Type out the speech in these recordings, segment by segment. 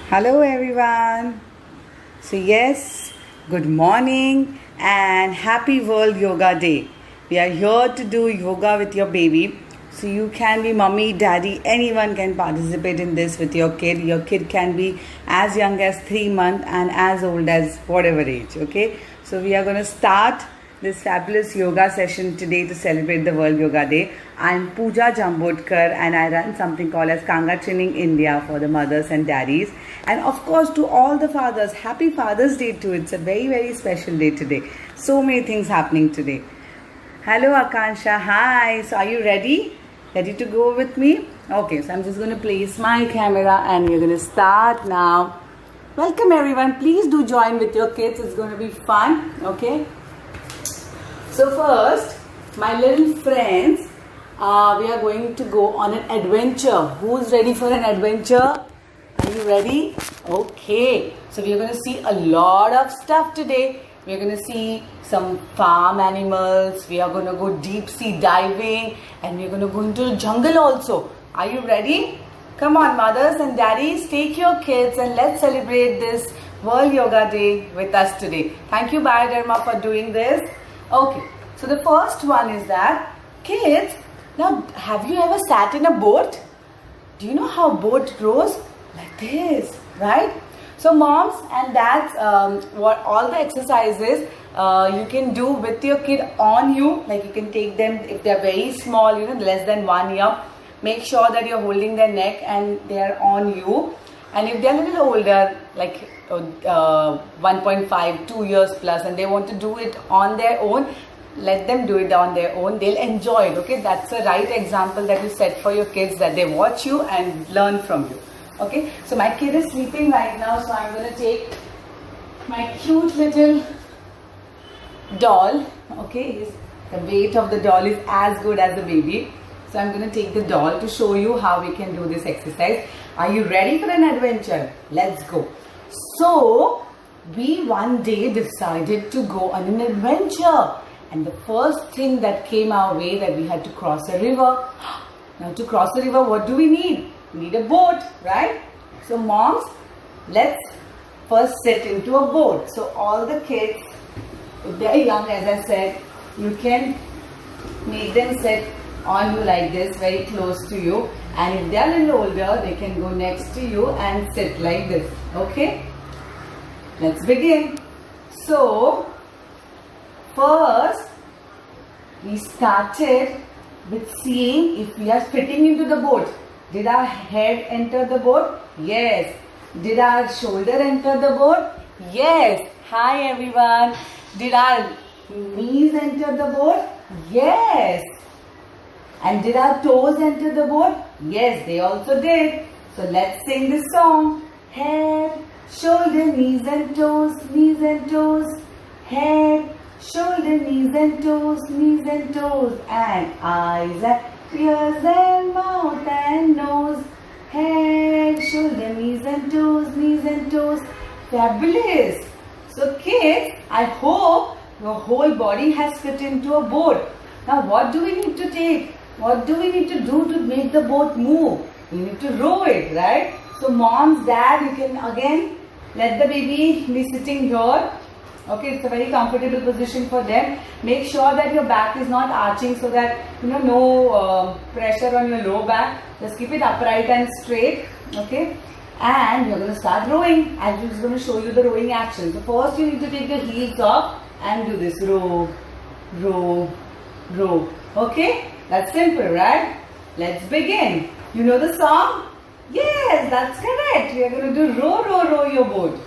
Hello everyone. Yes, good morning and happy World Yoga Day. We are here to do yoga with your baby. So you can be mommy, daddy, anyone can participate in this with your kid. Your kid can be as young as 3 months and as old as whatever age. Okay. So we are going to start this fabulous yoga session today to celebrate the World Yoga Day. I'm Pooja Jambodkar and I run something called as Kanga Training India for the mothers and daddies. And of course to all the fathers, happy Father's Day too. It's a very, very special day today. So many things happening today. Hello Akansha, hi. So are you ready? Ready to go with me? Okay, so I'm just going to place my camera and we're going to start now. Welcome everyone. Please do join with your kids. It's going to be fun. Okay. So first, my little friends, we are going to go on an adventure. Who's ready for an adventure? Are you ready? Okay. So we are going to see a lot of stuff today. We are going to see some farm animals. We are going to go deep sea diving. And we are going to go into the jungle also. Are you ready? Come on, mothers and daddies, take your kids and let's celebrate this World Yoga Day with us today. Thank you, Biodharma, for doing this. Okay, so the first one is that, kids, now have you ever sat in a boat? Do you know how a boat rows? Like this, right? So moms and dads, what all the exercises you can do with your kid on you, like you can take them if they are very small, less than 1 year. Make sure that you're holding their neck and they are on you. And if they're a little older, like 1.5, 2 years plus, and they want to do it on their own, let them do it on their own. They'll enjoy it. Okay, that's the right example that you set for your kids, that they watch you and learn from you. Okay, so my kid is sleeping right now, so I'm going to take my cute little doll. Okay, the weight of the doll is as good as the baby. So I'm going to take the doll to show you how we can do this exercise. Are you ready for an adventure? Let's go. So we one day decided to go on an adventure. And the first thing that came our way, that we had to cross a river. Now to cross the river, what do we need? We need a boat, right? So moms, let's first sit into a boat. So all the kids, if they're young, as I said, you can make them sit on you like this, very close to you. And if they're a little older, they can go next to you and sit like this. Okay? Let's begin. So first, we started with seeing if we are fitting into the boat. Did our head enter the boat? Yes. Did our shoulder enter the boat? Yes. Hi everyone. Did our knees enter the boat? Yes. And did our toes enter the boat? Yes, they also did. So let's sing this song. Head, shoulder, knees and toes, knees and toes. Head, shoulder, knees and toes, knees and toes. And eyes and ears and mouth and nose. Head, shoulder, knees and toes, knees and toes. Fabulous. So kids, I hope your whole body has fit into a boat. Now what do we need to take? What do we need to do to make the boat move? We need to row it, right? So moms, dad, you can again let the baby be sitting here. Okay, it's a very comfortable position for them. Make sure that your back is not arching, so that no pressure on your low back. Just keep it upright and straight. Okay, and you're going to start rowing. I'm just going to show you the rowing action. So first you need to take your heels off and do this row, row, row. Okay, that's simple, right? Let's begin. You know the song? Yes, that's correct. We are going to do row, row, row your boat.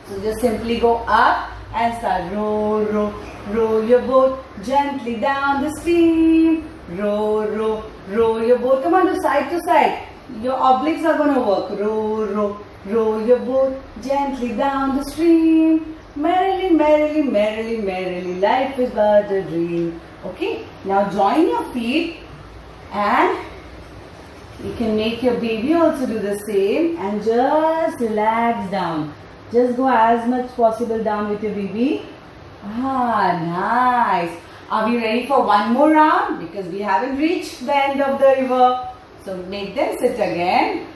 So just simply go up and start row, row, row your boat gently down the stream. Row, row, row your boat. Come on, do side to side. Your obliques are going to work. Row, row, row your boat gently down the stream. Merrily, merrily, merrily, merrily, life is but a dream. Okay, now join your feet and you can make your baby also do the same, and just relax down. Just go as much possible down with your baby. Ah, nice. Are we ready for one more round? Because we haven't reached the end of the river. So make them sit again.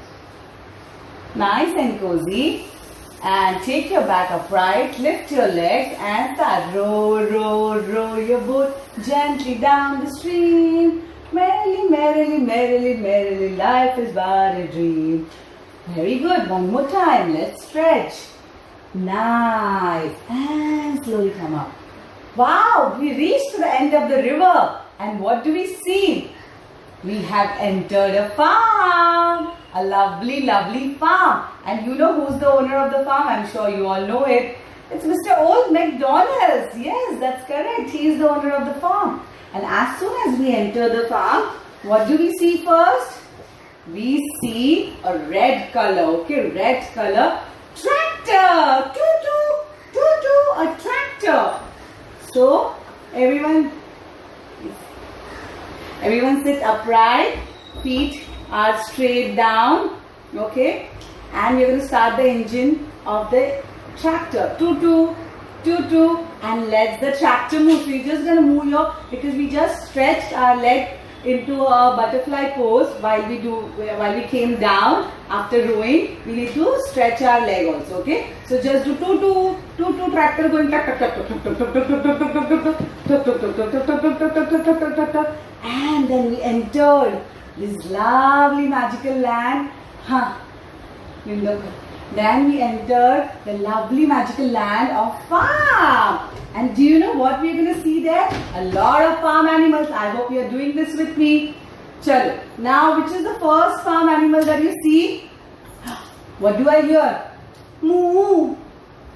nice and cozy. And take your back upright, lift your legs and start. Row, row, row your boat gently down the stream. Merrily, merrily, merrily, merrily, life is but a dream. Very good. One more time. Let's stretch. Nice. And slowly come up. Wow, we reached to the end of the river. And what do we see? We have entered a farm. A lovely, lovely farm. And you know who's the owner of the farm? I'm sure you all know it. It's Mr. Old MacDonald. Yes, that's correct. He is the owner of the farm. And as soon as we enter the farm, what do we see first? We see a red color. Okay, red color. Tractor. Toot-toot, toot-toot, a tractor. So, everyone sit upright. Feet are straight down, okay, and we're going to start the engine of the tractor. Toot-toot, toot-toot, and let the tractor move. So you're just going to move because we just stretched our leg into a butterfly pose while we came down after rowing. We need to stretch our leg also, okay. So just do toot-toot, toot-toot, tractor going and then we entered this lovely magical land. Then we entered the lovely magical land of farm. And do you know what we're going to see there? A lot of farm animals. I hope you're doing this with me. Chalo. Now, which is the first farm animal that you see? What do I hear? Moo.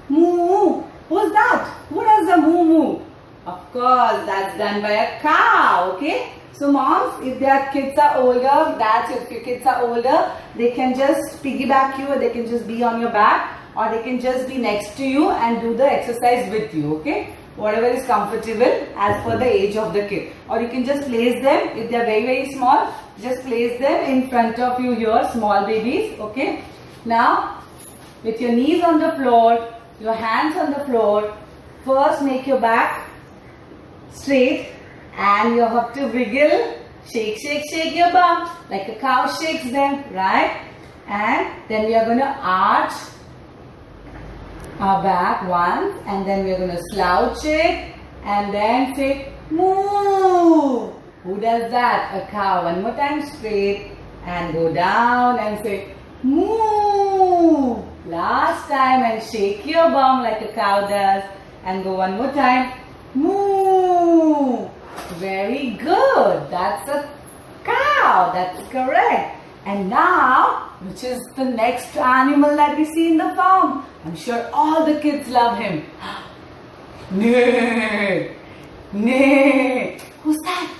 Moo. Who's that? Who does the moo moo? Of course, that's done by a cow. Okay. So moms, if their kids are older, dads, if your kids are older, they can just piggyback you, or they can just be on your back, or they can just be next to you and do the exercise with you, okay? Whatever is comfortable as per the age of the kid. Or you can just place them, if they are very, very small, just place them in front of you here, small babies, okay? Now, with your knees on the floor, your hands on the floor, first make your back straight. And you have to wiggle, shake, shake, shake your bum like a cow shakes them, right? And then we are going to arch our back once, and then we are going to slouch it and then say moo. Who does that? A cow. One more time, straight and go down and say moo. Last time, and shake your bum like a cow does and go one more time, moo. Very good. That's a cow. That's correct. And now, which is the next animal that we see in the farm? I'm sure all the kids love him. Neigh. Neigh. Who's that?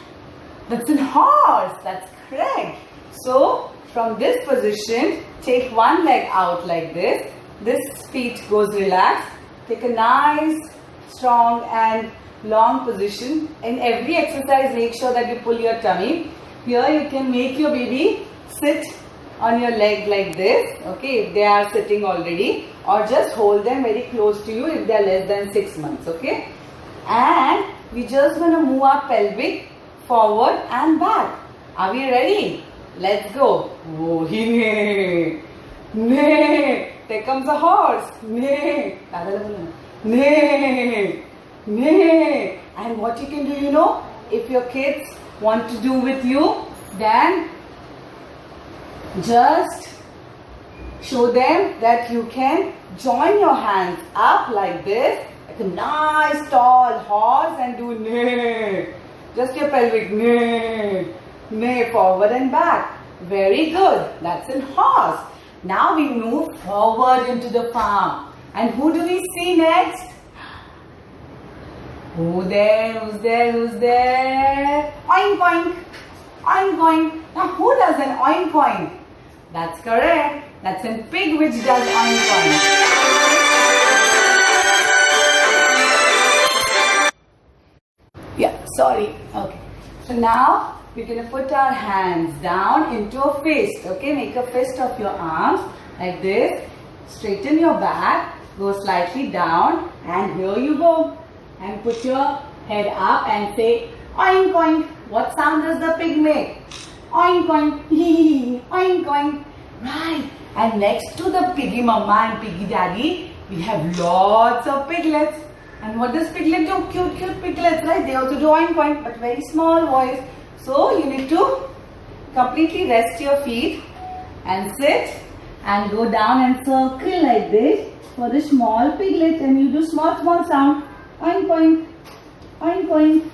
That's a horse. That's correct. So, from this position, take one leg out like this. This feet goes relaxed. Take a nice, strong and long position. In every exercise, make sure that you pull your tummy. Here you can make your baby sit on your leg like this, okay, if they are sitting already, or just hold them very close to you if they are less than 6 months, okay. And we just going to move our pelvic forward and back. Are we ready? Let's go. Oh, neigh. Neigh. There comes a horse. Neigh. Neigh. Neigh. And what you can do, you know, if your kids want to do with you, then just show them that you can join your hands up like this, like a nice tall horse, and do neigh. Just your pelvic neigh. Neigh, forward and back. Very good. That's in horse. Now we move forward into the farm. And who do we see next? Who there? Who's there? Who's there? Oink oink. Oink oink. Now who does an oink oink? That's correct. That's a pig which does oink oink. Yeah, sorry. Okay. So now we're going to put our hands down into a fist. Okay, make a fist of your arms like this. Straighten your back. Go slightly down. And here you go. And put your head up and say oink oink. What sound does the pig make? Oink oink. Oink oink. Right. And next to the piggy mama and piggy daddy, we have lots of piglets. And what does piglet do? Cute, cute piglets, right? They also do oink oink, but very small voice. So you need to completely rest your feet and sit and go down and circle like this for the small piglet, and you do small, small sound. Oink oink, oink oink.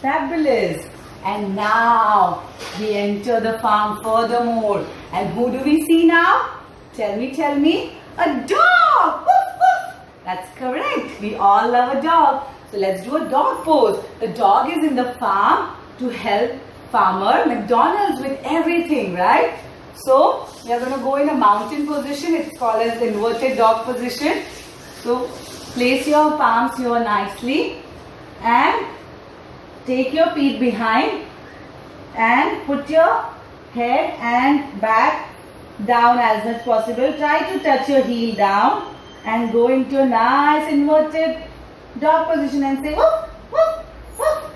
Fabulous. And now we enter the farm furthermore. And who do we see now? Tell me. A dog. Woof, woof. That's correct. We all love a dog. So let's do a dog pose. The dog is in the farm to help farmer McDonald's with everything, right? So we are going to go in a mountain position. It's called as the inverted dog position. So place your palms here nicely and take your feet behind and put your head and back down as much as possible. Try to touch your heel down and go into a nice inverted dog position and say woof, woof, woof.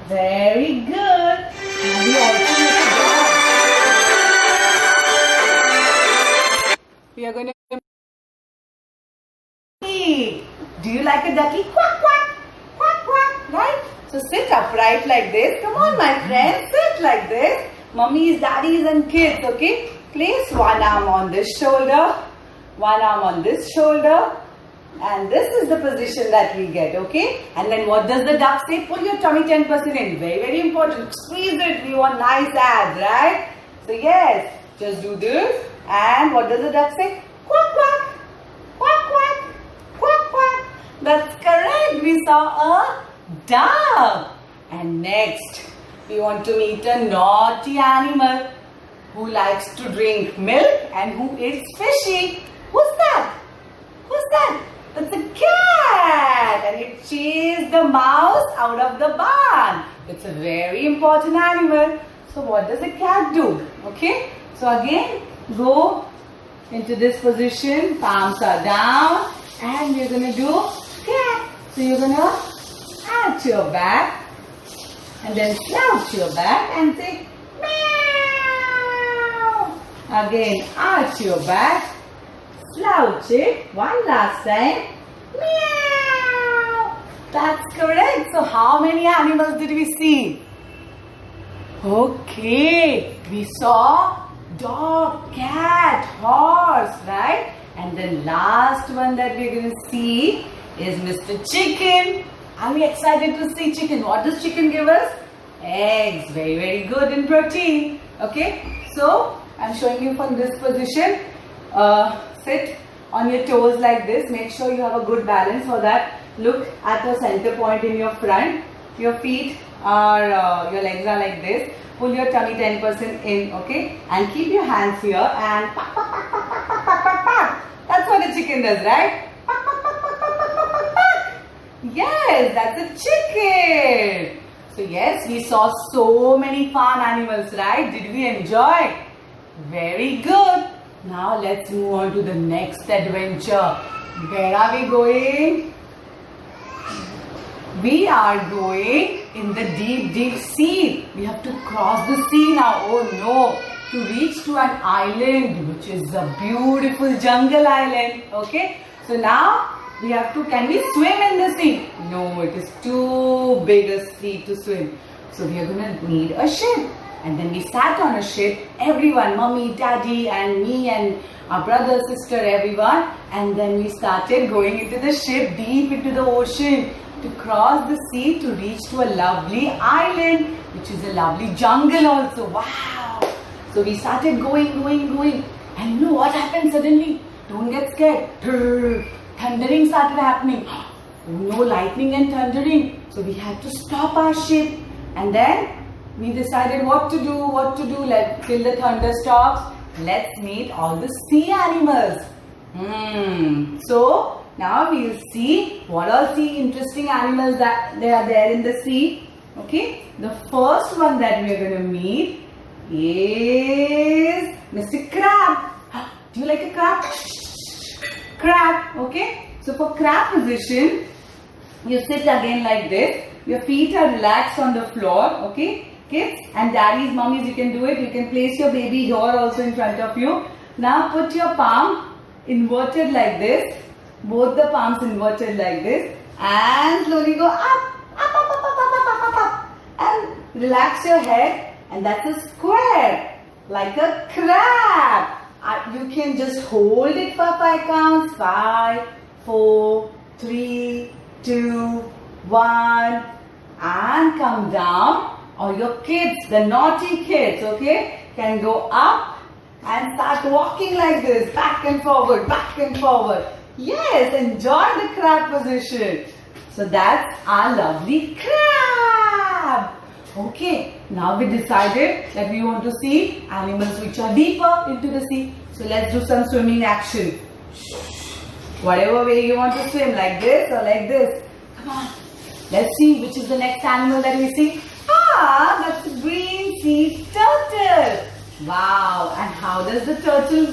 Very good. Now we also make a dog. We are going to do you like a ducky? Quack, quack, quack, quack, right? So sit upright like this. Come on, my friends, sit like this. Mummies, daddies and kids, okay? Place one arm on this shoulder, one arm on this shoulder, and this is the position that we get, okay? And then what does the duck say? Pull your tummy 10% in. Very, very important. Squeeze it. We want nice abs, right? So yes, just do this. And what does the duck say? Quack, quack, quack, quack, quack, quack. That's correct. We saw a duck. And next, we want to meet a naughty animal who likes to drink milk and who eats fishy. Who's that? Who's that? It's a cat, and it chased the mouse out of the barn. It's a very important animal. So what does a cat do? Okay. So again, go into this position. Palms are down, and we're going to do cat. So you're going to arch your back and then slouch your back and say meow. Again, arch your back, slouch it. One last time. Meow. That's correct. So how many animals did we see? Okay, we saw dog, cat, horse, right? And the last one that we're going to see is Mr. Chicken. Are we excited to see chicken? What does chicken give us? Eggs. Very, very good in protein. Okay, so I'm showing you from this position. Sit on your toes like this. Make sure you have a good balance. For that, look at the center point in your front. Your feet are, your legs are like this. Pull your tummy 10% in, okay? And keep your hands here and pak, pak, pak, pak, pak, pak, pak, pak, pak. That's what a chicken does, right? Pak, pak, pak, pak, pak, pak, pak, pak, pak. Yes, that's a chicken. So yes, we saw so many fun animals, right? Did we enjoy? Very good. Now let's move on to the next adventure. Where are we going? We are going in the deep, deep sea. We have to cross the sea now. Oh no. To reach to an island, which is a beautiful jungle island. Okay. So now we have to, can we swim in the sea? No, it is too big a sea to swim. So we are going to need a ship. And then we sat on a ship, everyone, mommy, daddy and me and our brother, sister, everyone. And then we started going into the ship, deep into the ocean, to cross the sea to reach to a lovely island, which is a lovely jungle also. Wow! So we started going. And you know what happened suddenly? Don't get scared. Thundering started happening. No lightning and thundering. So we had to stop our ship. And then we decided what to do. Till the thunder stops, let's meet all the sea animals. So now we will see what all sea interesting animals that they are there in the sea. Okay, the first one that we are going to meet is Mr. Crab. Do you like a crab? Crab. Okay, so for crab position, you sit again like this. Your feet are relaxed on the floor. Okay, kids and daddies, mummies, you can do it. You can place your baby here also in front of you. Now put your palm inverted like this. Both the palms inverted like this. And slowly go up, up, up, up, up, up, up, up, up. And relax your head. And that's a square. Like a crab. You can just hold it for 5 counts. 5, 4, 3, 2, 1. And come down. Or your kids, the naughty kids, okay, can go up and start walking like this, back and forward, back and forward. Yes, enjoy the crab position. So that's our lovely crab. Okay, now we decided that we want to see animals which are deeper into the sea. So let's do some swimming action. Whatever way you want to swim, like this or like this. Come on. Let's see which is the next animal that we see. Ah, that's a green sea turtle. Wow. And how is the turtle?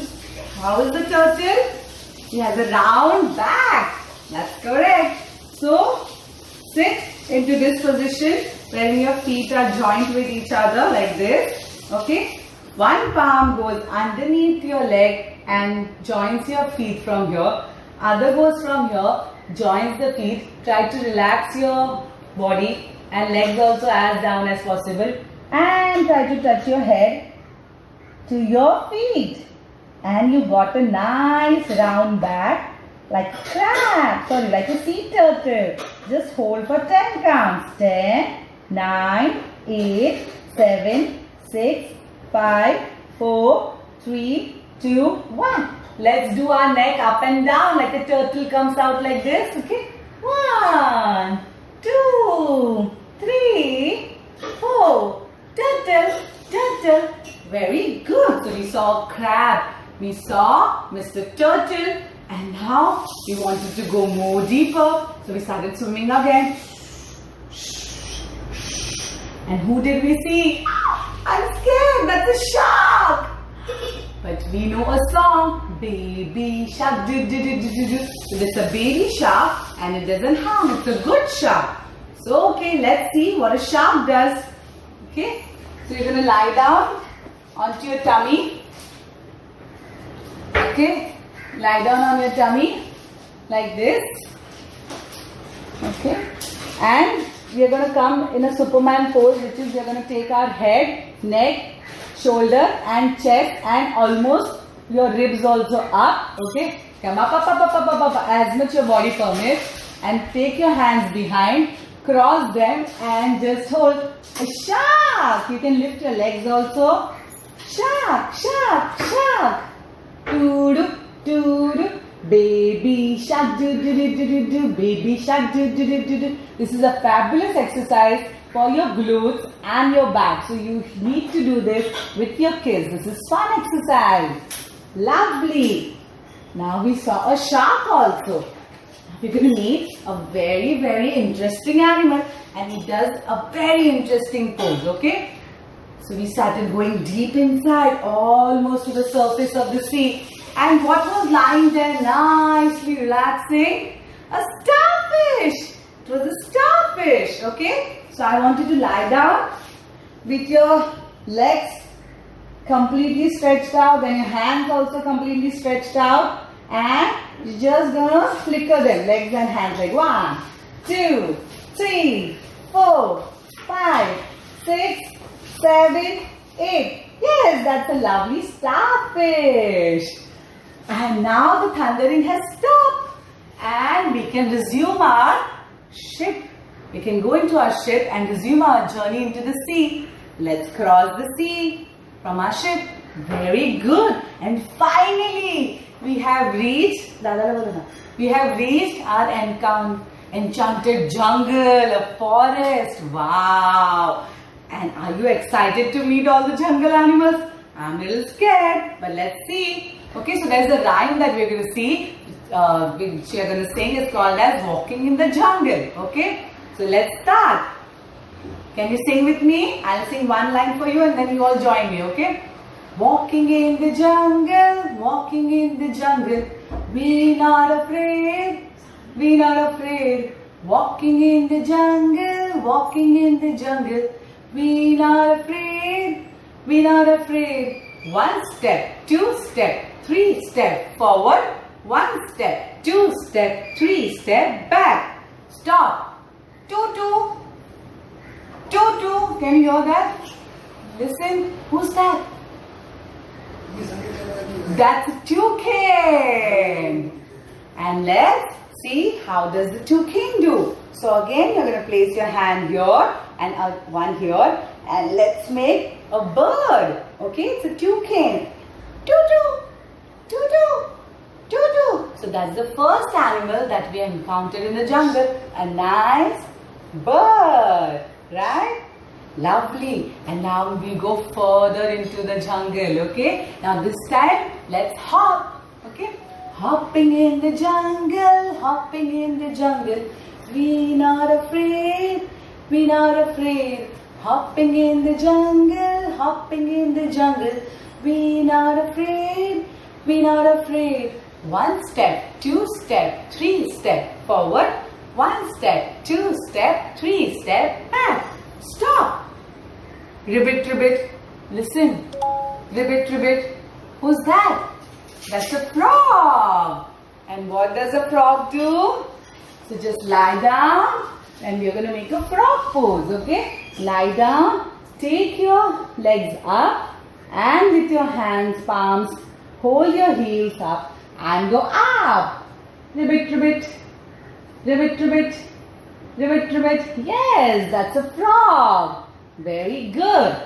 He has a round back. That's correct. So, sit into this position wherein your feet are joined with each other like this. Okay. One palm goes underneath your leg and joins your feet from here. Other goes from here, joins the feet. Try to relax your body and legs also as down as possible. And try to touch your head to your feet. And you got a nice round back like a crab. Sorry, like a sea turtle. Just hold for 10 counts. 10, 9, 8, 7, 6, 5, 4, 3, 2, 1. Let's do our neck up and down like a turtle comes out like this. Okay. 1, 2, 3, 4. Turtle, turtle. Very good. So we saw crab. We saw Mr. Turtle. And now we wanted to go more deeper. So we started swimming again. And who did we see? I'm scared. That's a shark. But we know a song. Baby shark. Do, do, do, do, do, do. So it's a baby shark and it doesn't harm. It's a good shark. So okay, let's see what a shark does. Okay. So you're going to lie down onto your tummy. Okay. Lie down on your tummy like this. Okay. And we are going to come in a Superman pose, which is we are going to take our head, neck, shoulder and chest and almost your ribs also up. Okay. Come up, up, up, up, up, up, up as much your body permits. And take your hands behind, cross them and just hold a shark. You can lift your legs also. Shark, shark, shark. Doo-doo. Do-do. Baby shark, do do do do do do. Baby shark, do do do do do. This is a fabulous exercise for your glutes and your back. So you need to do this with your kids. This is fun exercise. Lovely. Now we saw a shark also. We're going to meet a very, very interesting animal. And he does a very interesting pose. Okay. So we started going deep inside, almost to the surface of the sea. And what was lying there nicely relaxing? A starfish. It was a starfish. Okay. So I want you to lie down with your legs completely stretched out. Then your hands also completely stretched out. And you're just gonna flicker them. Legs and hands like 1, 2, 3, 4, 5, 6, 7, 8. Yes, that's a lovely starfish. And now the thundering has stopped and we can resume our ship. We can go into our ship and resume our journey into the sea. Let's cross the sea from our ship. Very good. And finally, we have reached our enchanted jungle, a forest. Wow. And are you excited to meet all the jungle animals? I'm a little scared, but let's see. Okay, so there's a rhyme that we're going to see, which we're going to sing. It's called as Walking in the Jungle. Okay, so let's start. Can you sing with me? I'll sing one line for you and then you all join me. Okay. Walking in the jungle, walking in the jungle. Be not afraid, be not afraid. Walking in the jungle, walking in the jungle. Be not afraid, be not afraid. 1 step, 2 step, 3 step forward. 1 step, 2 step, 3 step back. Stop. 2 2. 2 2. Can you hear that? Listen. Who's that? That's a toucan. And let's see how does the toucan do. So again, you're going to place your hand here and one here, and let's make a bird. Okay, it's a toucan. Doo-doo, doo-doo, doo-doo. So that's the first animal that we encountered in the jungle. A nice bird, right? Lovely. And now we go further into the jungle. Okay, now this time let's hop. Okay, hopping in the jungle, hopping in the jungle. We not afraid, we not afraid. Hopping in the jungle, hopping in the jungle. We not afraid, we not afraid. 1 step, 2 step, 3 step forward. 1 step, 2 step, 3 step back. Stop. Ribbit, ribbit. Listen. Ribbit, ribbit. Who's that? That's a frog. And what does a frog do? So just lie down and we're going to make a frog pose. Okay? Lie down. Take your legs up and with your hands, palms, hold your heels up and go up. Ribbit, ribbit. Ribbit, ribbit. Ribbit, ribbit. Yes, that's a frog. Very good.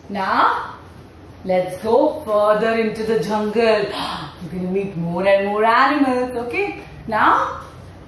Now, let's go further into the jungle. You're going to meet more and more animals. Okay? Now,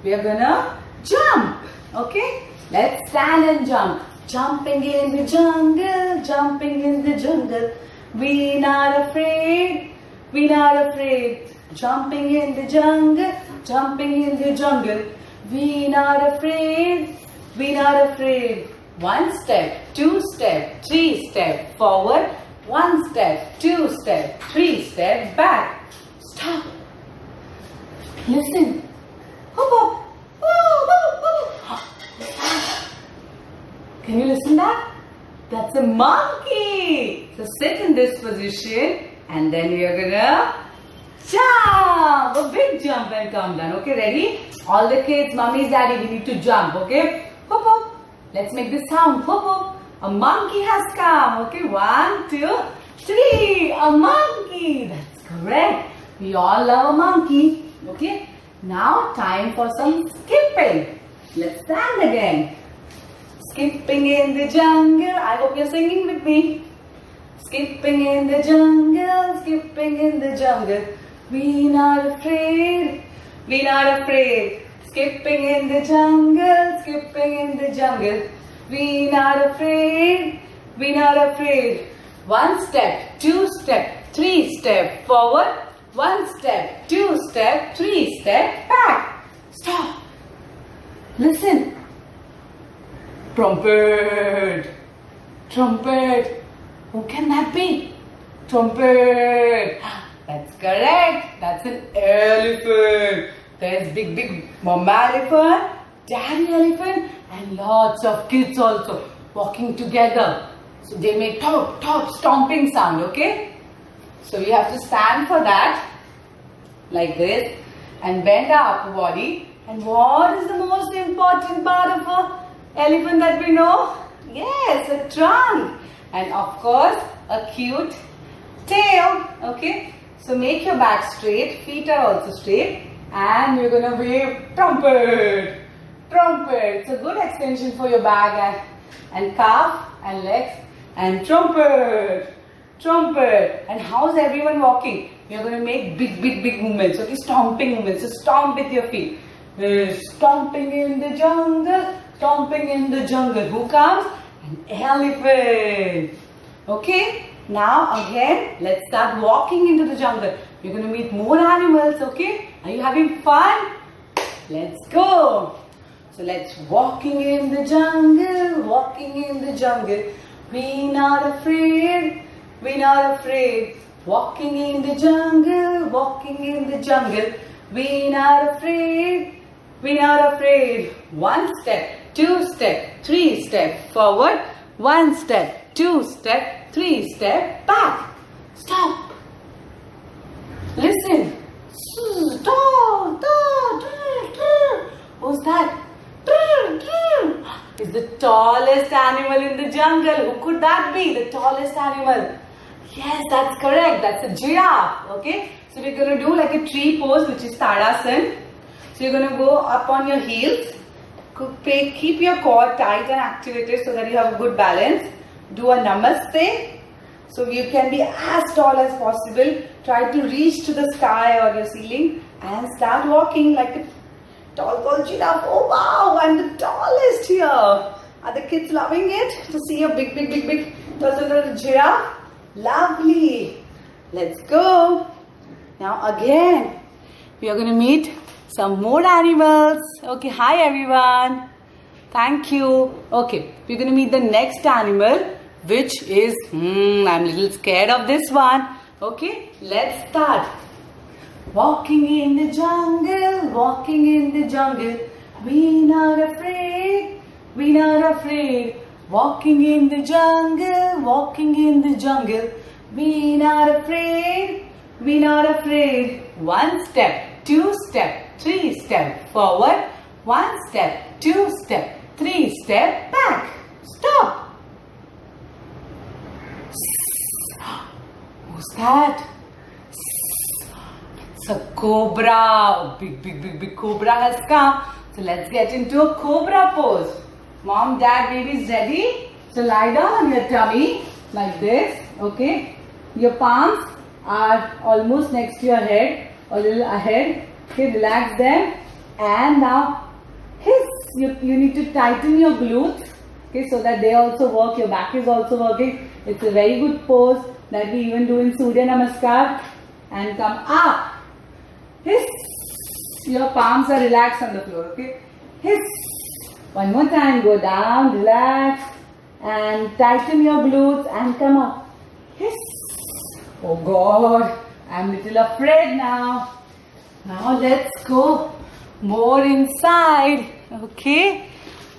we are going to jump. Okay? Let's stand and jump. Jumping in the jungle, jumping in the jungle. We not afraid, we not afraid. Jumping in the jungle, jumping in the jungle. We not afraid, we not afraid. 1 step, 2 step, 3 step forward. 1 step, 2 step, 3 step back. Stop. Listen. Hop, hop. Can you listen that? That's a monkey. So sit in this position and then we are gonna jump. A big jump and come down. Okay, ready? All the kids, mummies, daddy, we need to jump. Okay? Hop, hop. Let's make this sound. Hop, hop. A monkey has come. Okay, 1, 2, 3. A monkey. That's correct. We all love a monkey. Okay? Now time for some skipping. Let's stand again. Skipping in the jungle. I hope you're singing with me. Skipping in the jungle, skipping in the jungle. We not afraid, we not afraid. Skipping in the jungle, skipping in the jungle. We not afraid, we not afraid. 1 step, 2 step, 3 step forward. 1 step, 2 step, 3 step back. Stop. Listen. Trumpet. Trumpet. Who can that be? Trumpet. That's correct. That's an elephant. There's big mama elephant, daddy elephant, and lots of kids also walking together. So they make top stomping sound, okay? So we have to stand for that like this and bend our upper body. And what is the most important part of a elephant that we know? Yes, a trunk. And of course, a cute tail. Okay. So make your back straight. Feet are also straight. And you're going to wave trumpet. Trumpet. It's a good extension for your back and calf and legs. And trumpet. Trumpet. And how's everyone walking? You're going to make big movements. Okay. Stomping movements. So stomp with your feet. Stomping in the jungle. Stomping in the jungle. Who comes? An elephant. Okay. Now again, let's start walking into the jungle. You're going to meet more animals. Okay. Are you having fun? Let's go. So let's walking in the jungle. Walking in the jungle. We not afraid. We not afraid. Walking in the jungle. Walking in the jungle. We not afraid. We not afraid. 1 step, 2 step, 3 step forward. 1 step, 2 step, 3 step back. Stop. Listen. tallest animal in the jungle. Who could that be? The tallest animal. Yes, that's correct. That's a giraffe. Okay. So we're going to do like a tree pose, which is Tadasana. So you're going to go up on your heels. Keep your core tight and activated so that you have a good balance. Do a namaste. So you can be as tall as possible. Try to reach to the sky or your ceiling and start walking like a tall giraffe. Oh wow, I'm the tallest here. Are the kids loving it to see a big tall giraffe? Lovely. Let's go. Now again, we are going to meet some more animals. Okay, hi everyone. Thank you. Okay, we're going to meet the next animal, which is, I'm a little scared of this one. Okay, let's start. Walking in the jungle, walking in the jungle. We not afraid, we not afraid. Walking in the jungle, walking in the jungle. We not afraid, we not afraid. One step, two step, three step forward. One step, two step, three step back. Stop. Who's that? It's a cobra. Big cobra has come. So let's get into a cobra pose. Mom, dad, baby's ready. So lie down on your tummy like this. Okay. Your palms are almost next to your head, a little ahead. Okay, relax them. And now, you need to tighten your glutes. Okay, so that they also work. Your back is also working. It's a very good pose that we even do in Surya Namaskar. And come up. Hiss. Your palms are relaxed on the floor. Okay. Hiss. One more time. Go down. Relax. And tighten your glutes and come up. Hiss. Oh God. I'm a little afraid now. Now let's go more inside. Okay.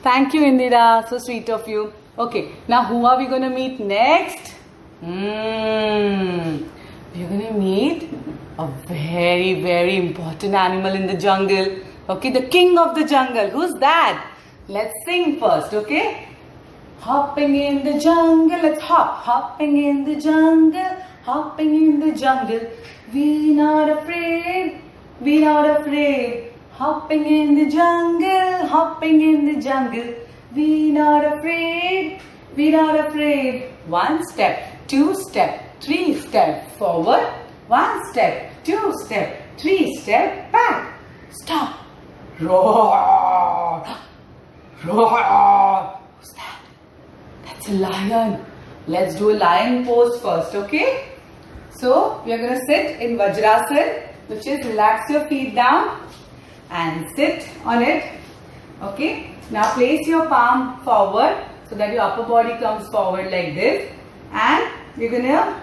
Thank you, Indira. So sweet of you. Okay. Now who are we going to meet next? We're going to meet a very important animal in the jungle. Okay, the king of the jungle. Who's that? Let's sing first, okay? Hopping in the jungle, let's hop. Hopping in the jungle, hopping in the jungle. We not afraid, we not afraid. Hopping in the jungle, hopping in the jungle. We not afraid, we not afraid. One step, two step, three step forward. One step, two step, three step back. Stop. Roar. Roar. Who's that? That's a lion. Let's do a lion pose first, okay? So, we are going to sit in Vajrasana, which is relax your feet down and sit on it. Okay? Now, place your palm forward so that your upper body comes forward like this. And you're going to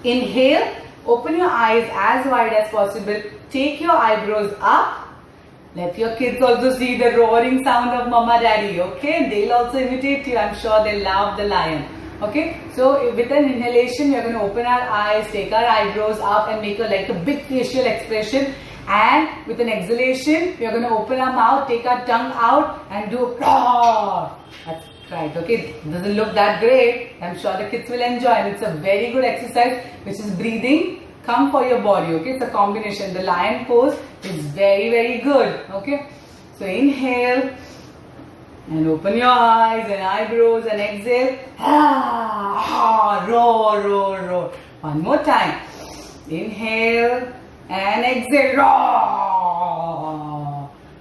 inhale, open your eyes as wide as possible. Take your eyebrows up. Let your kids also see the roaring sound of mama daddy. Okay? They'll also imitate you. I'm sure they'll love the lion. Okay? So with an inhalation, we are going to open our eyes, take our eyebrows up and make like a big facial expression. And with an exhalation, we are going to open our mouth, take our tongue out and do a roar. That's right. Okay? It doesn't look that great. I'm sure the kids will enjoy. And it's a very good exercise which is breathing. Come for your body. Okay? It's a combination. The lion pose is very good. Okay? So inhale. And open your eyes and eyebrows and exhale. Roar, roar, roar. One more time. Inhale and exhale. Roar.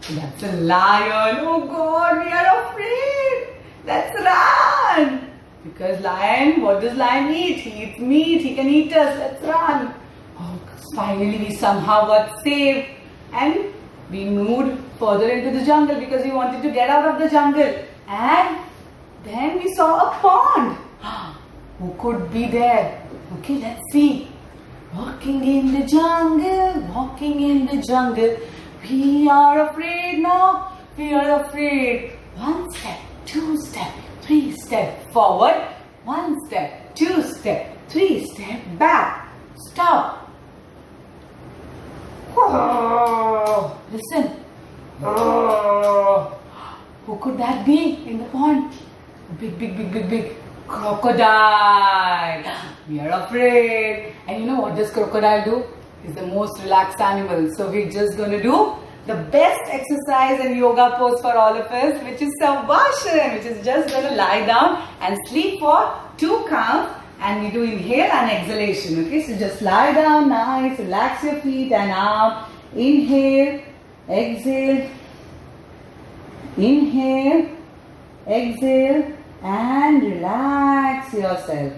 That's a lion. Oh God, we are afraid. Let's run. Because lion, what does lion eat? He eats meat. He can eat us. Let's run. Oh, finally we somehow got saved. And we moved further into the jungle because we wanted to get out of the jungle. And then we saw a pond. Who could be there? Okay, let's see. Walking in the jungle, walking in the jungle. We are afraid now. We are afraid. One step, two step, three step forward. One step, two step, three step back. Stop. Oh, listen. Oh, who could that be in the pond? Big crocodile. We are afraid. And you know what does crocodile do? It's the most relaxed animal. So we're just going to do the best exercise and yoga pose for all of us, which is Savasana, which is just going to lie down and sleep for 2 counts. And we do inhale and exhalation. Okay, so just lie down, nice, relax your feet and arm. Inhale, exhale, inhale, exhale, and relax yourself.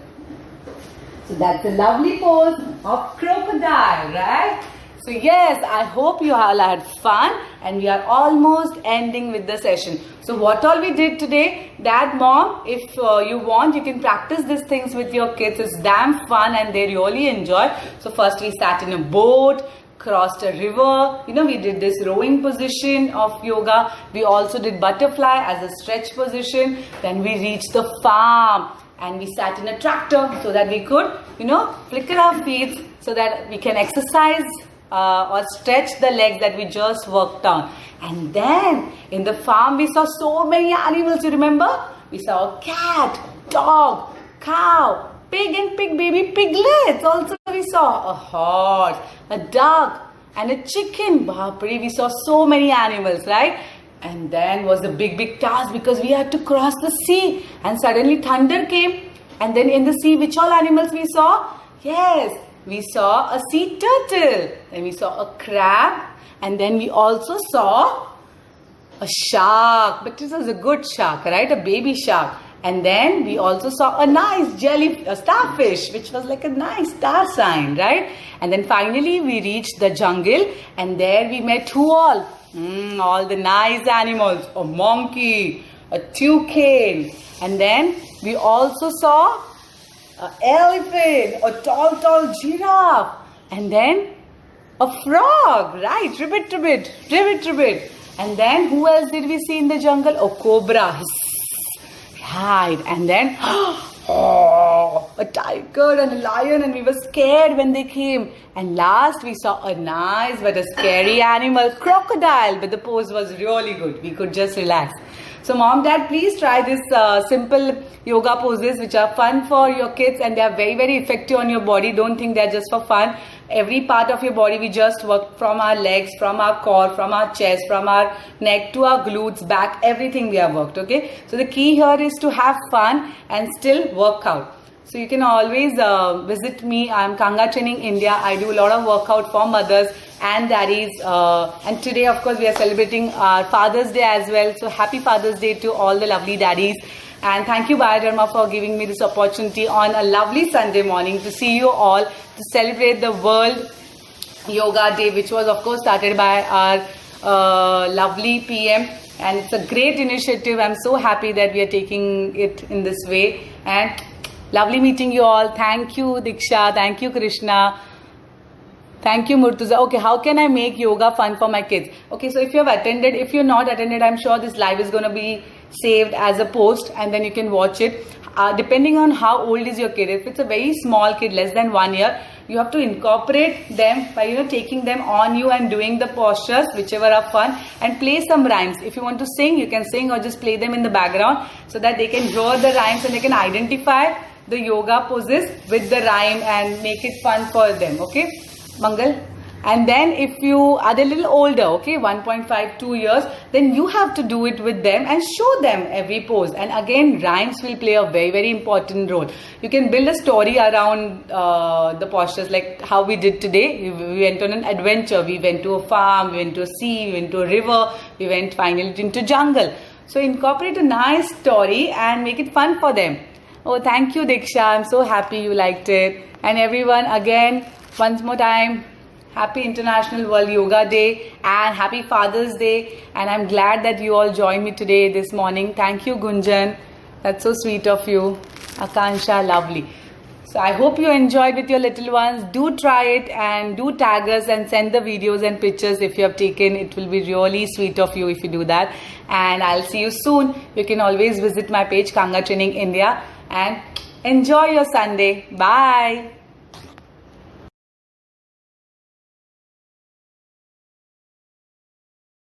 So that's a lovely pose of crocodile, right? So yes, I hope you all had fun, and we are almost ending with the session. So what all we did today, Dad, Mom, if you want, you can practice these things with your kids. It's damn fun and they really enjoy. So first we sat in a boat, crossed a river, you know, we did this rowing position of yoga. We also did butterfly as a stretch position. Then we reached the farm and we sat in a tractor so that we could, you know, flicker our feet so that we can exercise or stretch the legs that we just worked on. And then in the farm we saw so many animals, you remember? We saw a cat, dog, cow, pig and pig baby piglets. Also we saw a horse, a duck and a chicken. Bapre, we saw so many animals, right? And then was a big task because we had to cross the sea, and suddenly thunder came. And then in the sea, which all animals we saw? Yes, we saw a sea turtle, then we saw a crab, and then we also saw a shark, but this was a good shark, right? A baby shark. And then we also saw a nice a starfish, which was like a nice star sign, right? And then finally we reached the jungle, and there we met who all? All the nice animals, a monkey, a toucan, and then we also saw an elephant, a tall giraffe, and then a frog, right? Ribbit. And then who else did we see in the jungle? A cobra, right? And then a tiger and a lion, and we were scared when they came. And last we saw a nice but a scary animal, crocodile, but the pose was really good. We could just relax. So Mom, Dad, please try this simple yoga poses which are fun for your kids, and they are very effective on your body. Don't think they're just for fun. Every part of your body we just work, from our legs, from our core, from our chest, from our neck to our glutes, back, everything we have worked, okay? So the key here is to have fun and still work out. So you can always visit me. I'm Kanga Training India. I do a lot of workout for mothers and daddies. And today, of course, we are celebrating our Father's Day as well. So happy Father's Day to all the lovely daddies. And thank you, Biodharma, for giving me this opportunity on a lovely Sunday morning to see you all, to celebrate the World Yoga Day, which was, of course, started by our lovely PM. And it's a great initiative. I'm so happy that we are taking it in this way. And lovely meeting you all. Thank you, Diksha. Thank you, Krishna. Thank you, Murtuza. Okay, how can I make yoga fun for my kids? Okay, so if you have attended, if you're not attended, I'm sure this live is going to be saved as a post, and then you can watch it. Depending on how old is your kid. If it's a very small kid, less than 1 year, you have to incorporate them by, you know, taking them on you and doing the postures, whichever are fun, and play some rhymes. If you want to sing, you can sing, or just play them in the background so that they can hear the rhymes and they can identify the yoga poses with the rhyme and make it fun for them, okay? Mangal. And then if you are a little older, okay, 1.5, 2 years, then you have to do it with them and show them every pose. And again, rhymes will play a very important role. You can build a story around the postures, like how we did today. We went on an adventure. We went to a farm, we went to a sea, we went to a river, we went finally into jungle. So incorporate a nice story and make it fun for them. Oh, thank you, Diksha. I'm so happy you liked it. And everyone, again, once more time, happy International World Yoga Day and happy Father's Day. And I'm glad that you all joined me today, this morning. Thank you, Gunjan. That's so sweet of you. Akansha, lovely. So I hope you enjoyed with your little ones. Do try it and do tag us and send the videos and pictures if you have taken. It will be really sweet of you if you do that. And I'll see you soon. You can always visit my page, Kanga Training India, and enjoy your Sunday. Bye.